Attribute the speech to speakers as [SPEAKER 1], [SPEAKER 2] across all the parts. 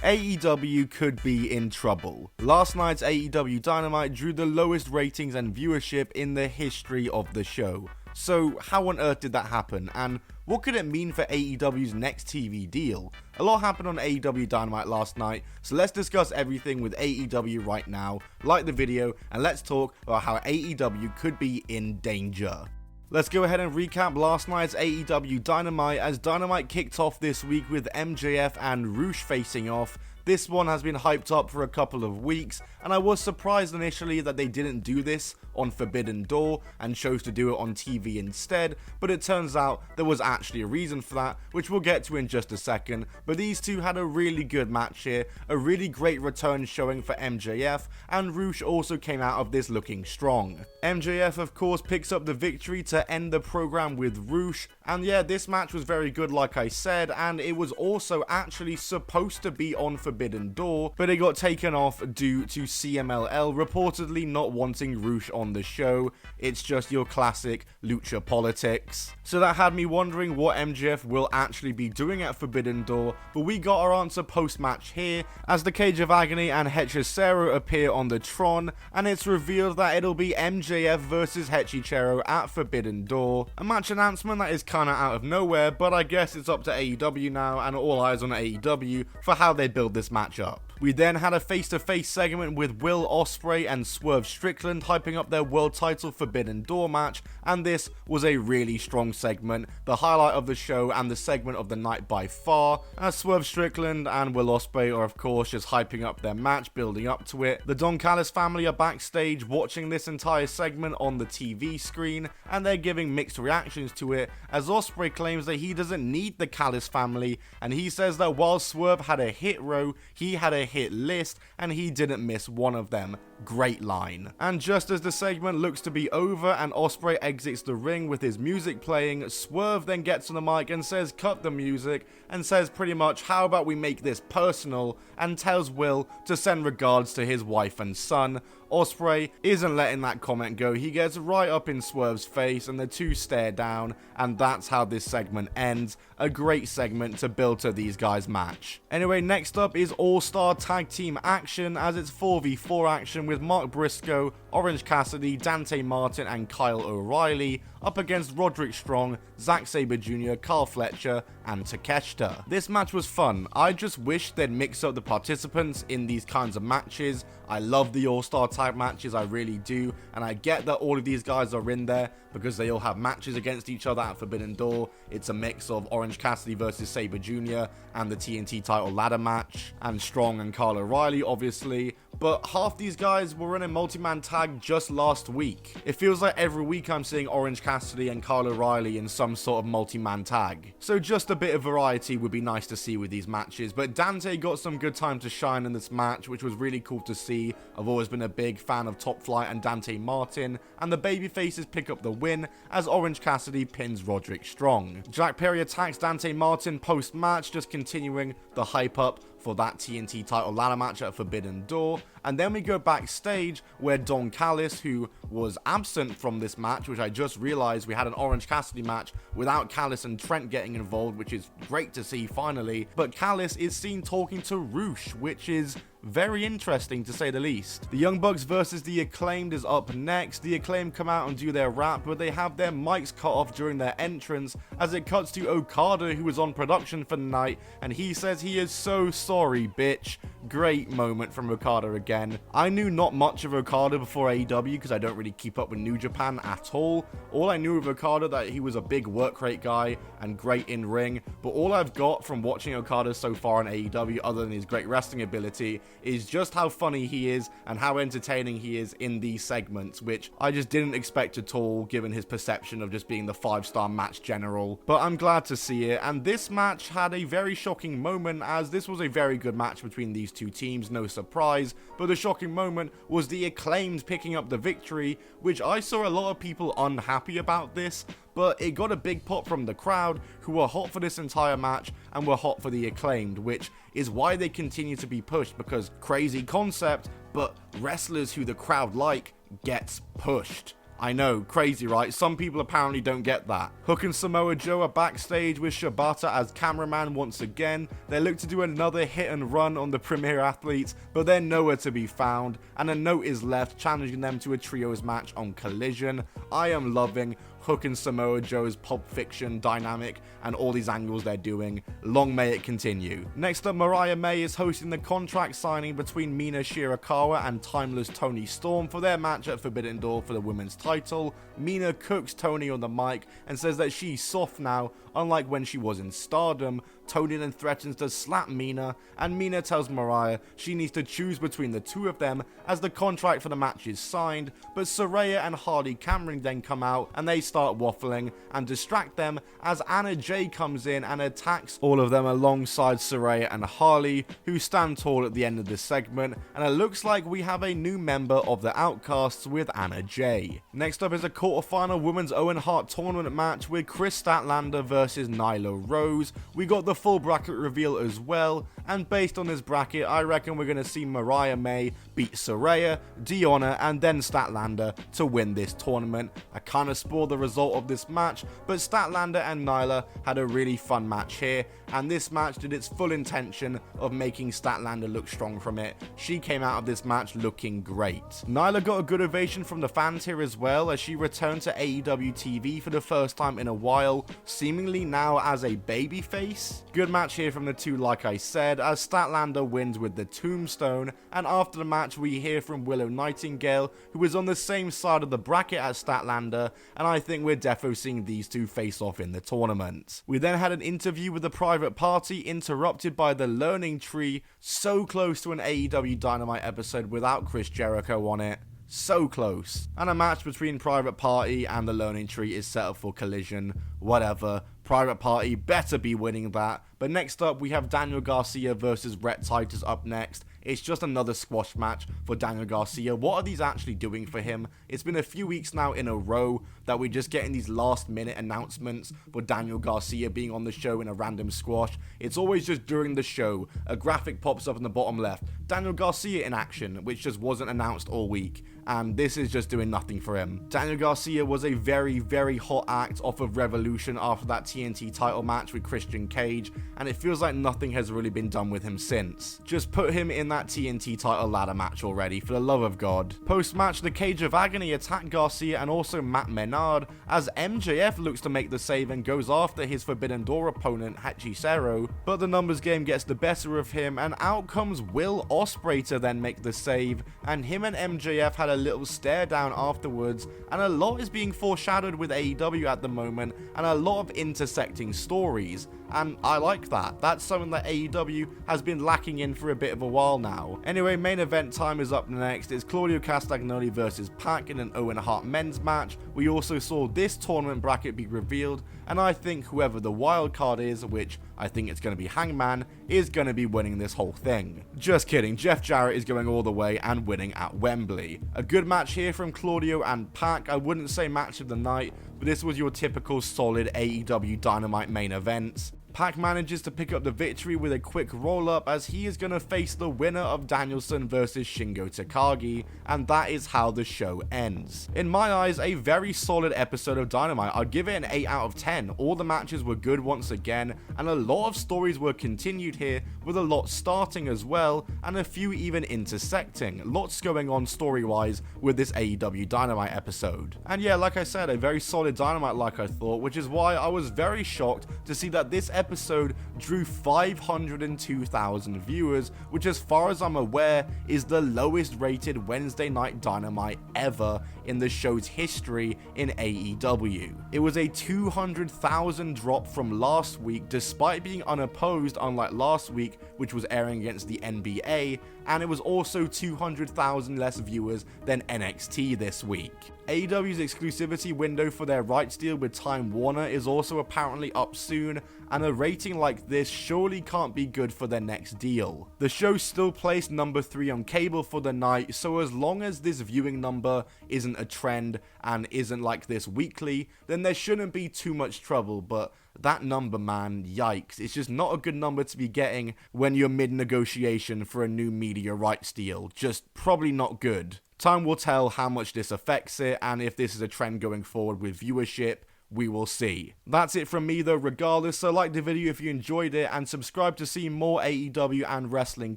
[SPEAKER 1] AEW could be in trouble. Last night's AEW Dynamite drew the lowest ratings and viewership in the history of the show. So how on earth did that happen, and what could it mean for AEW's next TV deal? A lot happened on AEW Dynamite last night, so let's discuss everything with AEW right now. Like the video, and let's talk about how AEW could be in danger. Let's go ahead and recap last night's AEW Dynamite, as Dynamite kicked off this week with MJF and Rush facing off. This one has been hyped up for a couple of weeks, and I was surprised initially that they didn't do this on Forbidden Door and chose to do it on TV instead, but it turns out there was actually a reason for that, which we'll get to in just a second. But these two had a really good match here, a really great return showing for MJF, and Rush also came out of this looking strong. MJF of course picks up the victory to end the program with Rush, and yeah, this match was very good like I said, and it was also actually supposed to be on Forbidden Door, but it got taken off due to CMLL reportedly not wanting Rush on the show. It's just your classic lucha politics. So that had me wondering what MJF will actually be doing at Forbidden Door, but we got our answer post-match here, as the Cage of Agony and Hechicero appear on the Tron, and it's revealed that it'll be MJF versus Hechicero at Forbidden Door. A match announcement that is kinda out of nowhere, but I guess it's up to AEW now, and all eyes on AEW for how they build this match up. We then had a face-to-face segment with Will Ospreay and Swerve Strickland hyping up their world title Forbidden Door match, and this was a really strong segment, the highlight of the show and the segment of the night by far, as Swerve Strickland and Will Ospreay are of course just hyping up their match, building up to it. The Don Callis family are backstage watching this entire segment on the TV screen, and they're giving mixed reactions to it, as Ospreay claims that he doesn't need the Callis family, and he says that while Swerve had a hit row, he had a hit list, and he didn't miss one of them. Great line. And just as the segment looks to be over and Ospreay exits the ring with his music playing, Swerve then gets on the mic and says cut the music, and says pretty much how about we make this personal, and tells Will to send regards to his wife and son. Ospreay isn't letting that comment go, he gets right up in Swerve's face and the two stare down, and that's how this segment ends. A great segment to build to these guys' match. Anyway, next up is All-Star Tag Team action, as it's 4v4 action with Mark Briscoe, Orange Cassidy, Dante Martin and Kyle O'Reilly up against Roderick Strong, Zack Sabre Jr., Carl Fletcher and Takeshita. This match was fun. I just wish they'd mix up the participants in these kinds of matches. I love the All-Star Tag matches, I really do, and I get that all of these guys are in there because they all have matches against each other at Forbidden Door. It's a mix of Orange Cassidy versus Sabre Jr. and the TNT title ladder match, and Strong and Kyle O'Reilly obviously, but half these guys were in a multi-man tag just last week. It feels like every week I'm seeing Orange Cassidy and Kyle O'Reilly in some sort of multi-man tag. So just a bit of variety would be nice to see with these matches, but Dante got some good time to shine in this match, which was really cool to see. I've always been a big fan of Top Flight and Dante Martin, and the babyfaces pick up the win as Orange Cassidy pins Roderick Strong. Jack Perry attacks Dante Martin post-match, just continuing the hype up for that TNT title ladder match at Forbidden Door. And then we go backstage where Don Callis, who was absent from this match, which I just realized we had an Orange Cassidy match without Callis and Trent getting involved, which is great to see finally, but Callis is seen talking to Rush, which is very interesting to say the least. The Young Bucks versus the Acclaimed is up next. The Acclaimed come out and do their rap, but they have their mics cut off during their entrance, as it cuts to Okada, who was on production for the night, and he says he is so sorry, bitch. Great moment from Okada again. I knew not much of Okada before AEW because I don't really keep up with New Japan at all. All I knew of Okada that he was a big work rate guy and great in ring, but all I've got from watching Okada so far in AEW, other than his great wrestling ability, is just how funny he is and how entertaining he is in these segments, which I just didn't expect at all given his perception of just being the 5-star match general. But I'm glad to see it, and this match had a very shocking moment, as this was a very good match between these two teams, no surprise, but the shocking moment was the Acclaimed picking up the victory, which I saw a lot of people unhappy about this, but it got a big pop from the crowd, who were hot for this entire match and were hot for the Acclaimed, which is why they continue to be pushed, because crazy concept, but wrestlers who the crowd like gets pushed. I know, crazy right? Some people apparently don't get that. Hook and Samoa Joe are backstage with Shibata as cameraman once again. They look to do another hit and run on the Premier Athletes, but they're nowhere to be found, and a note is left challenging them to a trios match on Collision. I am loving Hook and Samoa Joe's Pulp Fiction dynamic and all these angles they're doing. Long may it continue. Next up, Mariah May is hosting the contract signing between Mina Shirakawa and Timeless Toni Storm for their match at Forbidden Door for the women's title. Mina cooks Toni on the mic and says that she's soft now, unlike when she was in Stardom. Toni then threatens to slap Mina, and Mina tells Mariah she needs to choose between the two of them as the contract for the match is signed, but Saraya and Hardy Cameron then come out and they start waffling and distract them as Anna Jay comes in and attacks all of them alongside Saraya and Harley, who stand tall at the end of this segment, and it looks like we have a new member of the Outcasts with Anna Jay. Next up is a quarterfinal Women's Owen Hart tournament match with Chris Statlander versus Nyla Rose. We got the full bracket reveal as well, and based on this bracket, I reckon we're going to see Mariah May beat Saraya, Deonna, and then Statlander to win this tournament. I kind of spoiled the result of this match, but Statlander and Nyla had a really fun match here, and this match did its full intention of making Statlander look strong from it. She came out of this match looking great. Nyla got a good ovation from the fans here as well, as she returned to AEW TV for the first time in a while, seemingly now as a babyface. Good match here from the two, like I said, as Statlander wins with the tombstone, and after the match we hear from Willow Nightingale, who is on the same side of the bracket as Statlander, and I think we're defo seeing these two face off in the tournament. We then had an interview with the Private Party interrupted by the Learning Tree, so close to an AEW Dynamite episode without Chris Jericho on it. So close. And a match between Private Party and the Learning Tree is set up for Collision. Whatever. Private Party better be winning that. But next up, we have Daniel Garcia versus Rhett Titus up next. It's just another squash match for Daniel Garcia. What are these actually doing for him? It's been a few weeks now in a row that we're just getting these last minute announcements for Daniel Garcia being on the show in a random squash. It's always just during the show. A graphic pops up in the bottom left. Daniel Garcia in action, which just wasn't announced all week. And this is just doing nothing for him. Daniel Garcia was a very, very hot act off of Revolution after that TNT title match with Christian Cage, and it feels like nothing has really been done with him since. Just put him in that TNT title ladder match already, for the love of God. Post-match, the Cage of Agony attacked Garcia and also Matt Menard, as MJF looks to make the save and goes after his Forbidden Door opponent, Hechicero, but the numbers game gets the better of him, and out comes Will Ospreay to then make the save, and him and MJF had a little stare down afterwards, and a lot is being foreshadowed with AEW at the moment, and a lot of intersecting stories, and I like that. That's something that AEW has been lacking in for a bit of a while now. Anyway, main event time is up next. It's Claudio Castagnoli versus Pac in an Owen Hart men's match. We also saw this tournament bracket be revealed, and I think whoever the wild card is, which I think it's going to be Hangman, is going to be winning this whole thing. Just kidding, Jeff Jarrett is going all the way and winning at Wembley. A good match here from Claudio and Pac. I wouldn't say match of the night, but this was your typical solid AEW Dynamite main event. Pac manages to pick up the victory with a quick roll-up as he is going to face the winner of Danielson versus Shingo Takagi, and that is how the show ends. In my eyes, a very solid episode of Dynamite. I'd give it an 8 out of 10. All the matches were good once again, and a lot of stories were continued here, with a lot starting as well, and a few even intersecting. Lots going on story-wise with this AEW Dynamite episode. And yeah, like I said, a very solid Dynamite like I thought, which is why I was very shocked to see that this episode drew 502,000 viewers, which as far as I'm aware is the lowest rated Wednesday Night Dynamite ever in the show's history in AEW. It was a 200,000 drop from last week despite being unopposed, unlike last week which was airing against the NBA, and it was also 200,000 less viewers than NXT this week. AEW's exclusivity window for their rights deal with Time Warner is also apparently up soon, and a rating like this surely can't be good for their next deal. The show still placed number 3 on cable for the night, so as long as this viewing number isn't a trend and isn't like this weekly, then there shouldn't be too much trouble, but that number, man, yikes. It's just not a good number to be getting when you're mid-negotiation for a new media rights deal. Just probably not good. Time will tell how much this affects it, and if this is a trend going forward with viewership, we will see. That's it from me though regardless, so like the video if you enjoyed it, and subscribe to see more AEW and wrestling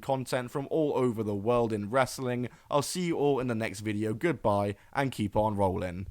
[SPEAKER 1] content from all over the world in wrestling. I'll see you all in the next video, goodbye, and keep on rolling.